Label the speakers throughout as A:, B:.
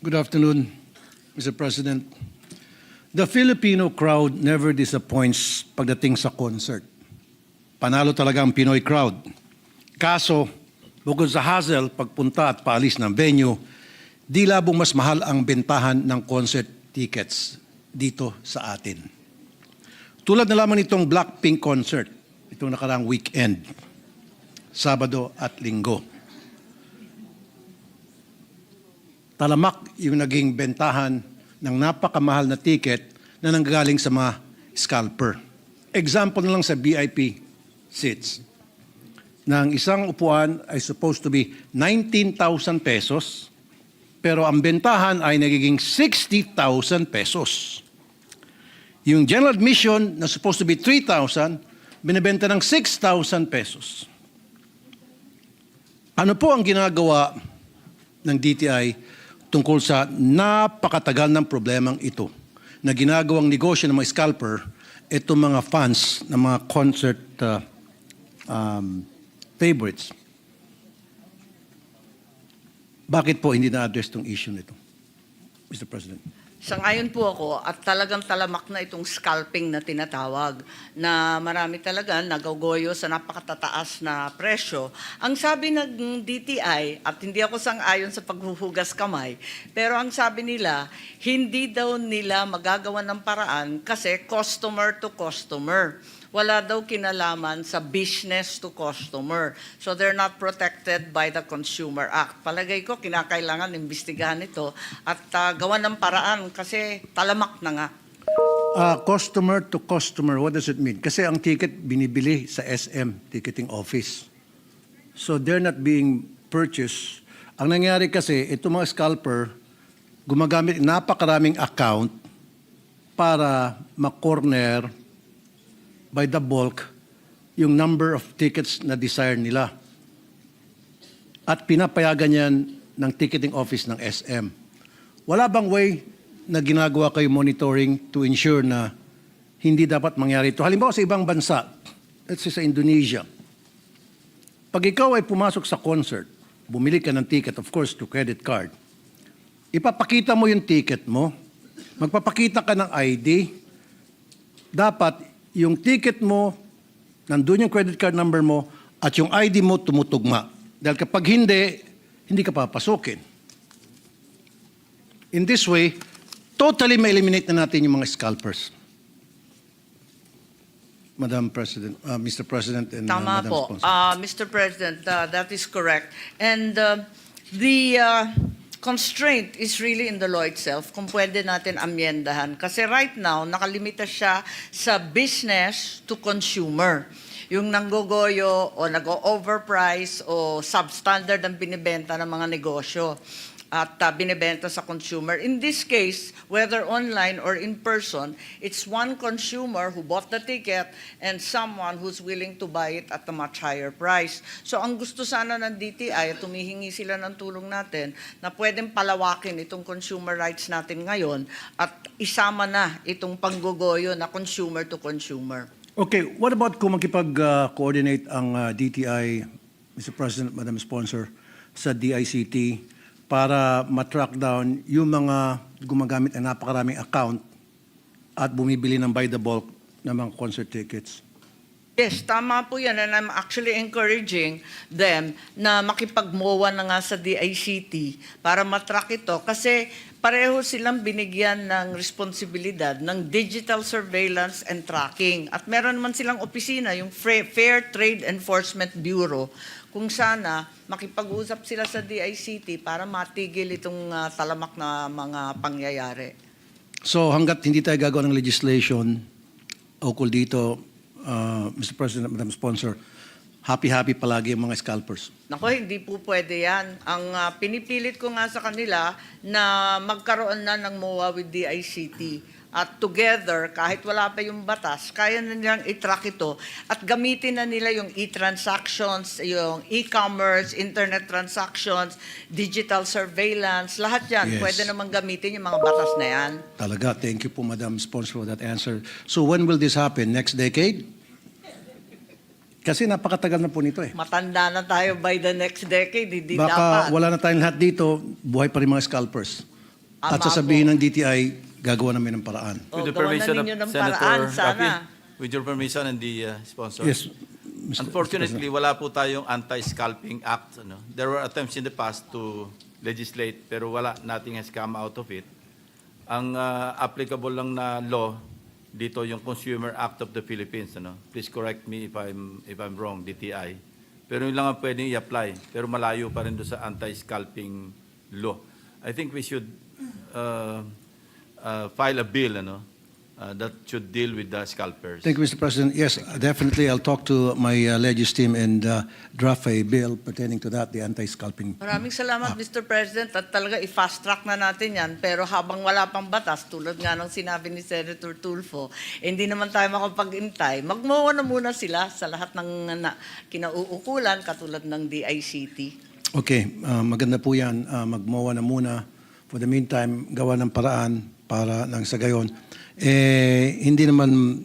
A: Good afternoon, Mr. President. The Filipino crowd never disappoints pagdating sa concert. Panalo talaga ang Pinoy crowd. Kaso, bukod sa hassle, pagpunta at paalis ng venue, di labong mas mahal ang bentahan ng concert tickets dito sa atin. Tulad na lamang nitong Blackpink concert, itong nakarang weekend, Sabado at Linggo. Talamak yung naging bentahan ng napakamahal na ticket na nanggagaling sa mga scalper. Example na lang sa VIP seats. Nang isang upuan ay supposed to be 19,000 pesos, pero ang bentahan ay nagiging 60,000 pesos. Yung general admission na supposed to be 3,000, binibenta ng 6,000 pesos. Ano po ang ginagawa ng DTI tungkol sa napakatagal ng problemang ito na ginagawang negosyo ng mga scalper, itong mga fans ng mga concert favorites? Bakit po hindi na-address itong issue nito, Mr. President?
B: Sangayon po ako at talagang talamak na itong scalping na tinatawag na marami talaga nagagoyo sa napakatataas na presyo. Ang sabi ng DTI, at hindi ako sangayon sa paghuhugas kamay, pero ang sabi nila, hindi daw nila magagawa ng paraan kasi customer to customer. Wala daw kinalaman sa business to customer. So they're not protected by the Consumer Act. Palagay ko, kinakailangan imbestigahan ito at gawan ng paraan kasi talamak na nga.
A: Customer to customer, what does it mean? Kasi ang ticket binibili sa SM, ticketing office. So they're not being purchased. Ang nangyari kasi, itong mga scalper, gumagamit napakaraming account para ma-corner by the bulk yung number of tickets na desire nila. At pinapayagan yan ng ticketing office ng SM. Wala bang way na ginagawa kayo monitoring to ensure na hindi dapat mangyari ito? Halimbawa sa ibang bansa, let's say sa Indonesia, pag ikaw ay pumasok sa concert, bumili ka ng ticket, of course, to credit card, ipapakita mo yung ticket mo, magpapakita ka ng ID, dapat yung ticket mo, nandun yung credit card number mo, at yung ID mo tumutugma. Dahil kapag hindi ka papasukin. In this way, totally ma-eliminate na natin yung mga scalpers. Madam President, Mr. President and
B: Tama
A: Madam
B: po.
A: Sponsor.
B: Mr. President, that is correct. And the constraint is really in the law itself kung pwede natin amyendahan. Kasi right now, nakalimita siya sa business to consumer. Yung nanggogoyo o nag-overprice o substandard ang binibenta ng mga negosyo at binibenta sa consumer. In this case, whether online or in person, it's one consumer who bought the ticket and someone who's willing to buy it at a much higher price. So ang gusto sana ng DTI, at tumihingi sila ng tulong natin, na pwedeng palawakin itong consumer rights natin ngayon at isama na itong panggogoyo na consumer to consumer.
A: Okay, what about kung makipag-coordinate ang DTI, Mr. President, Madam Sponsor, sa DICT para matrack down yung mga gumagamit ng napakaraming account at bumibili ng by the bulk ng mga concert tickets?
B: Yes, tama po yan. And I'm actually encouraging them na makipag-MOA na nga sa DICT para matrack ito. Kasi pareho silang binigyan ng responsibilidad ng digital surveillance and tracking. At meron naman silang opisina, yung Fair Trade Enforcement Bureau, kung sana makipag-usap sila sa DICT para matigil itong talamak na mga pangyayari.
A: So hanggat hindi tayo gagawa ng legislation ukol dito, Mr. President, Madam Sponsor, happy-happy palagi ang mga scalpers.
B: Nako, hindi po pwede yan. Ang pinipilit ko nga sa kanila na magkaroon na ng MOA with DICT. At together, kahit wala pa yung batas, kaya na nilang i-track ito at gamitin na nila yung e-transactions, yung e-commerce, internet transactions, digital surveillance, lahat yan.
A: Yes.
B: Pwede naman gamitin yung mga batas na yan.
A: Talaga, thank you po, Madam Sponsor, for that answer. So when will this happen? Next decade? Kasi napakatagal na po nito eh.
B: Matanda na tayo by the next decade, hindi
A: Baka
B: dapat.
A: wala na tayong lahat dito, buhay pa rin mga scalpers. At
B: Ama
A: sasabihin
B: po.
A: ng DTI, gagawa namin ng paraan.
B: O,
C: With the
B: gawan na
C: permission of
B: ninyo ng
C: Senator
B: paraan, sana.
C: Rafi, with your permission and the sponsor.
A: Yes, Mr.
C: Unfortunately, wala po tayong Anti-Scalping Act. Ano? There were attempts in the past to legislate, pero wala, nothing has come out of it. Ang applicable lang na law dito yung Consumer Act of the Philippines. Ano? Please correct me if I'm wrong, DTI. Pero yun lang ang pwedeng i-apply. Pero malayo pa rin doon sa anti-scalping law. I think we should file a bill that should deal with the scalpers.
A: Thank you, Mr. President. Yes, definitely. I'll talk to my legis team and draft a bill pertaining to that, the anti-scalping.
B: Maraming salamat, Mr. President. At talaga, i-fast track na natin yan. Pero habang wala pang batas, tulad nga ng sinabi ni Senator Tulfo, hindi naman tayo makapag-intay. Magmawa na muna sila sa lahat ng kinauukulan, katulad ng DICT.
A: Okay, maganda po yan. Magmawa na muna. For the meantime, gawa ng paraan para nang sa gayon. Hindi naman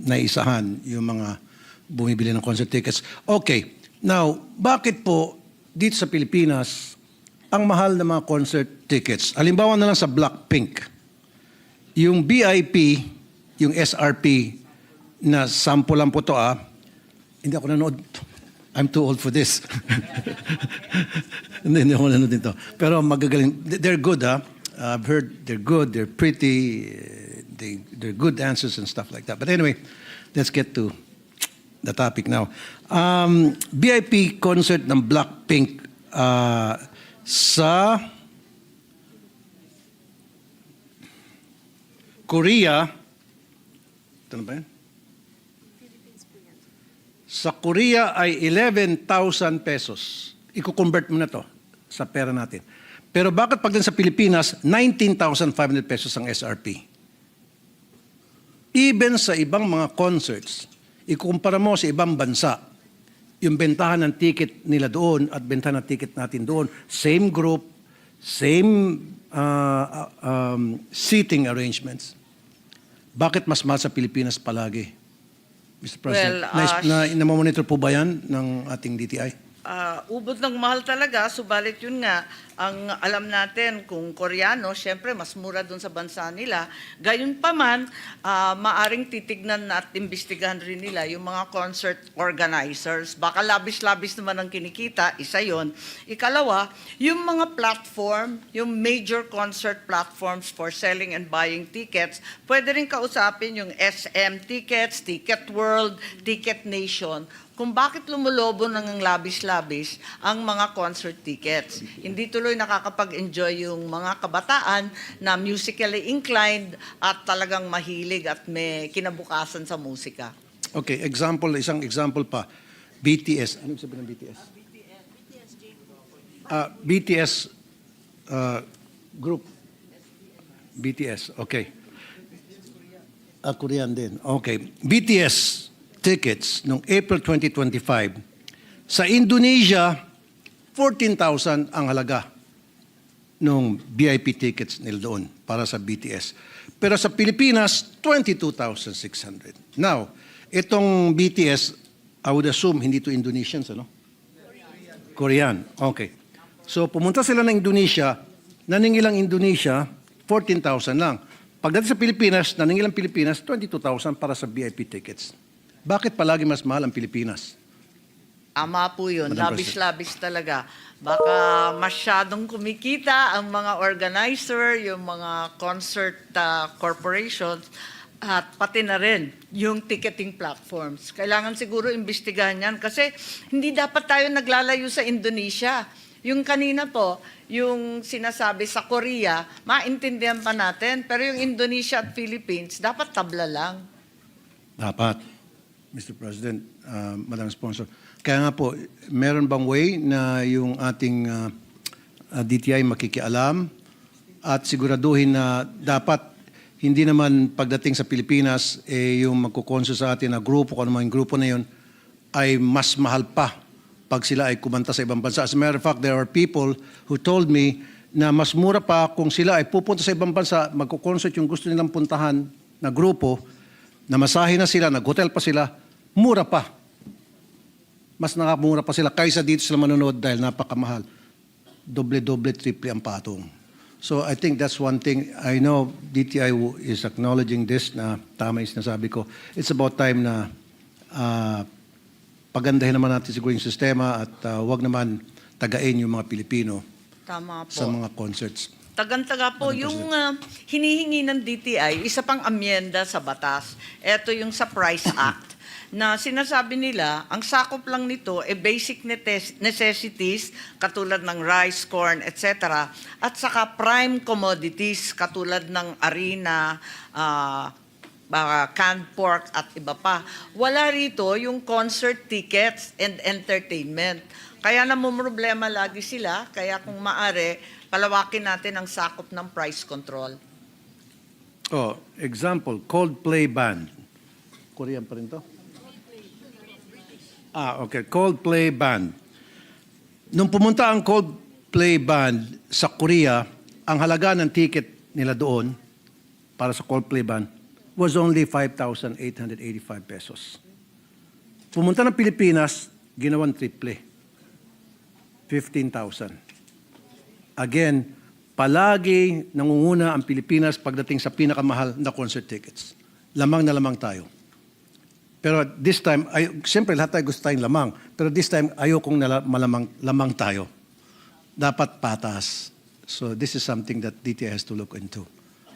A: naisahan yung mga bumibili ng concert tickets. Okay, now, bakit po dito sa Pilipinas ang mahal ng mga concert tickets? Halimbawa na lang sa Blackpink, yung VIP, yung SRP na sample lang po to hindi ako nanood. I'm too old for this. Hindi ako nanood dito. Pero magagaling. They're good, I've heard they're good, they're pretty, they're good answers and stuff like that. But anyway, let's get to the topic now. VIP concert ng Blackpink sa Korea. Ito na ba yan? Sa Korea ay 11,000 pesos. Iko-convert mo na to sa pera natin. Pero bakit pagdating sa Pilipinas, 19,500 pesos ang SRP? Even sa ibang mga concerts, ikukumpara mo sa ibang bansa, yung bentahan ng ticket nila doon at bentahan ng ticket natin doon, same group, same seating arrangements. Bakit mas mahal sa Pilipinas palagi? Mr. President,
B: Well,
A: na-monitor po ba yan ng ating DTI?
B: Ubod ng mahal talaga, subalit yun nga, ang alam natin kung Koreano, syempre mas mura dun sa bansa nila. Gayun pa man, maaring titignan at imbestigahan rin nila yung mga concert organizers. Baka labis-labis naman ang kinikita, isa yon. Ikalawa, yung mga platform, yung major concert platforms for selling and buying tickets, pwede rin kausapin yung SM Tickets, Ticket World, Ticket Nation, kung bakit lumulobo ng labis-labis ang mga concert tickets. Hindi tuloy nakakapag-enjoy yung mga kabataan na musically inclined at talagang mahilig at may kinabukasan sa musika.
A: Okay, isang example pa. BTS. Ano sabihin ng BTS? BTS group. BTS, okay. Korean din. Okay. BTS tickets noong April 2025. Sa Indonesia, 14,000 ang halaga nung VIP tickets nila doon para sa BTS. Pero sa Pilipinas, 22,600. Now, itong BTS, I would assume hindi to Indonesians, ano? Korean. Okay. So pumunta sila ng Indonesia, naningilang Indonesia, 14,000 lang. Pagdating sa Pilipinas, naningilang Pilipinas, 22,000 para sa VIP tickets. Bakit palagi mas mahal ang Pilipinas?
B: Ama po yun,
A: Madam
B: labis-labis talaga. Baka masyadong kumikita ang mga organizer, yung mga concert corporations, at pati na rin yung ticketing platforms. Kailangan siguro imbestigahan yan kasi hindi dapat tayo naglalayo sa Indonesia. Yung kanina po, yung sinasabi sa Korea, maintindihan pa natin, pero yung Indonesia at Philippines, dapat tabla lang.
A: Dapat. Mr. President, Madam Sponsor. Kaya nga po, meron bang way na yung ating DTI makikialam at siguraduhin na dapat hindi naman pagdating sa Pilipinas, yung magkukonso sa atin na grupo, kung ano man yung grupo na yun, ay mas mahal pa pag sila ay kumanta sa ibang bansa. As a matter of fact, there are people who told me na mas mura pa kung sila ay pupunta sa ibang bansa, magkukonsert yung gusto nilang puntahan na grupo, namasahe na sila, nag-hotel pa sila, mura pa. Mas nakamura pa sila kaysa dito sila manonood dahil napakamahal. Doble-doble, triple ang patong. So I think that's one thing. I know DTI is acknowledging this na tama yung sinasabi ko. It's about time na pagandahin naman natin siguro yung sistema at wag naman tagain yung mga Pilipino
B: Tama po.
A: sa mga concerts.
B: Tagan-taga po, yung hinihingi ng DTI, isa pang amyenda sa batas. Ito yung sa Price Act, na sinasabi nila, ang sakop lang nito basic necessities, katulad ng rice, corn, etc. At saka prime commodities, katulad ng harina, canned pork at iba pa. Wala rito yung concert tickets and entertainment. Kaya namumroblema lagi sila, kaya kung maari, palawakin natin ang sakop ng price control.
A: Oh, example, Coldplay Band. Korean pa rin to? Okay. Coldplay Band. Nung pumunta ang Coldplay Band sa Korea, ang halaga ng ticket nila doon para sa Coldplay Band was only 5,885 pesos. Pumunta ng Pilipinas, ginawang triple. 15,000. Again, palagi nangunguna ang Pilipinas pagdating sa pinakamahal na concert tickets. Lamang na lamang tayo. Pero this time, siyempre lahat tayo gusto tayong lamang. Pero this time, ayokong lamang tayo. Dapat patas. So this is something that DTI has to look into.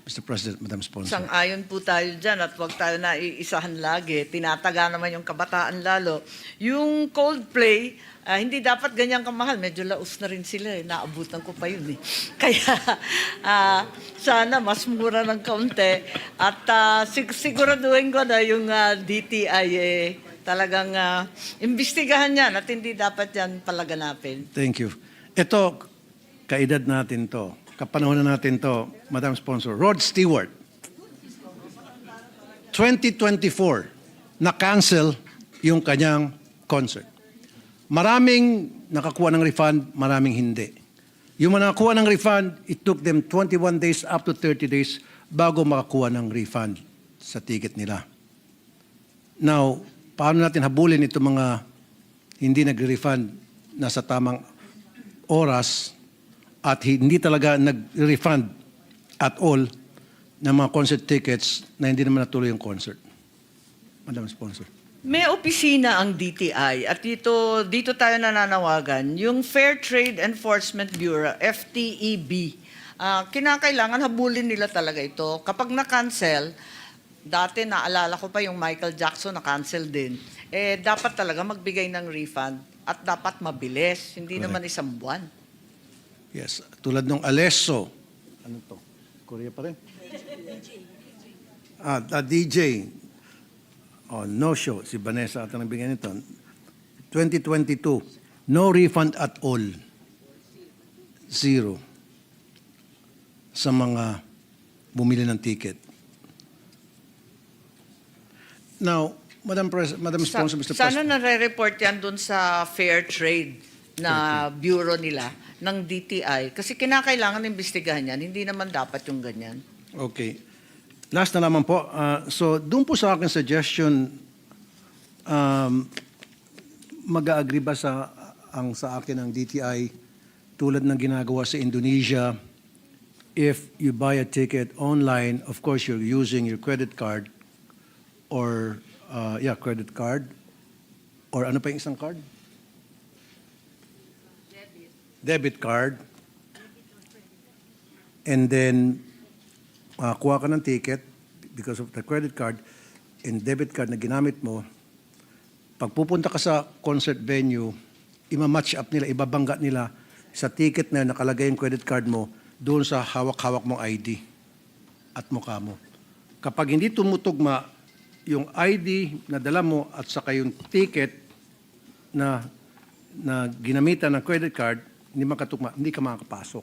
A: Mr. President, Madam Sponsor.
B: Sang-ayon po tayo dyan at huwag tayo na iisahan lagi. Tinataga naman yung kabataan lalo. Yung Coldplay, hindi dapat ganyan kamahal. Medyo laos na rin sila. Naabutan ko pa yun eh. Kaya sana mas mura ng kaunti. At siguraduhin ko na yung DTI talagang imbestigahan yan at hindi dapat yan palaganapin.
A: Thank you. Ito, kaedad natin to. Kapanahon na natin to, Madam Sponsor. Rod Stewart, 2024, na-cancel yung kanyang concert. Maraming nakakuha ng refund, maraming hindi. Yung mga nakakuha ng refund, it took them 21 days up to 30 days bago makakuha ng refund sa ticket nila. Now, paano natin habulin itong mga hindi nag-refund na sa tamang oras at hindi talaga nag-refund at all ng mga concert tickets na hindi naman natuloy yung concert? Madam Sponsor.
B: May opisina ang DTI at dito tayo nananawagan, yung Fair Trade Enforcement Bureau, FTEB. Kinakailangan habulin nila talaga ito. Kapag na-cancel, dati naalala ko pa yung Michael Jackson na-cancel din, dapat talaga magbigay ng refund at dapat mabilis, hindi
A: Correct.
B: naman isang buwan.
A: Yes. Tulad ng Alesso. Ano to? Korea pa rin? DJ. Oh, no show. Si Vanessa at ang nagbigay nito. 2022. No refund at all. Zero. Sa mga bumili ng ticket. Now, Madam Sponsor, Mr.
B: Sana
A: President.
B: nare-report yan dun sa Fair Trade na bureau nila ng DTI. Kasi kinakailangan imbestigahan yan. Hindi naman dapat yung ganyan.
A: Okay. Last na naman po. So, doon po sa akin suggestion, mag-agree ba sa akin ng DTI tulad ng ginagawa sa Indonesia, if you buy a ticket online, of course, you're using your credit card or, credit card. Or ano pa yung isang card? Debit card. And then, kuha ka ng ticket because of the credit card and debit card na ginamit mo. Pag pupunta ka sa concert venue, ima-match up nila, ibabangga nila sa ticket na nakalagay yung credit card mo doon sa hawak-hawak mong ID at mukha mo. Kapag hindi tumutugma yung ID na dala mo at saka yung ticket na ginamitan ng credit card, hindi ka makakapasok.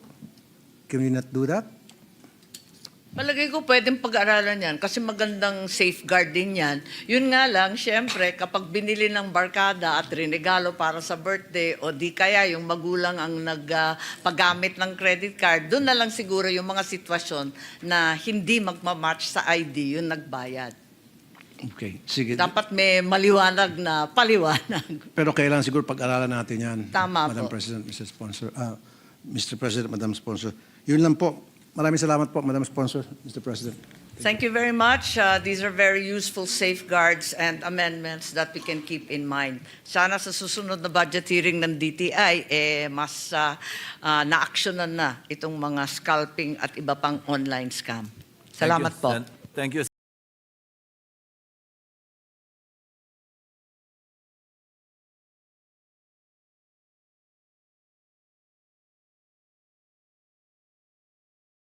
A: Can we not do that?
B: Palagay ko pwedeng pag-aralan yan kasi magandang safeguard din yan. Yun nga lang, syempre, kapag binili ng barkada at rinegalo para sa birthday o di kaya yung magulang ang nagpagamit ng credit card, doon na lang siguro yung mga sitwasyon na hindi magmamatch sa ID yung nagbayad.
A: Okay, sige.
B: Dapat may maliwanag na paliwanag.
A: Pero kailangan siguro pag-aralan natin yan.
B: Tama
A: Madam
B: po.
A: President, Mr. President, Madam Sponsor. Yun lang po. Maraming salamat po, Madam Sponsor, Mr. President.
B: Thank you very much. These are very useful safeguards and amendments that we can keep in mind. Sana sa susunod na budget hearing ng DTI, mas na-actionan na itong mga scalping at iba pang online scam. Salamat po.
C: Thank you.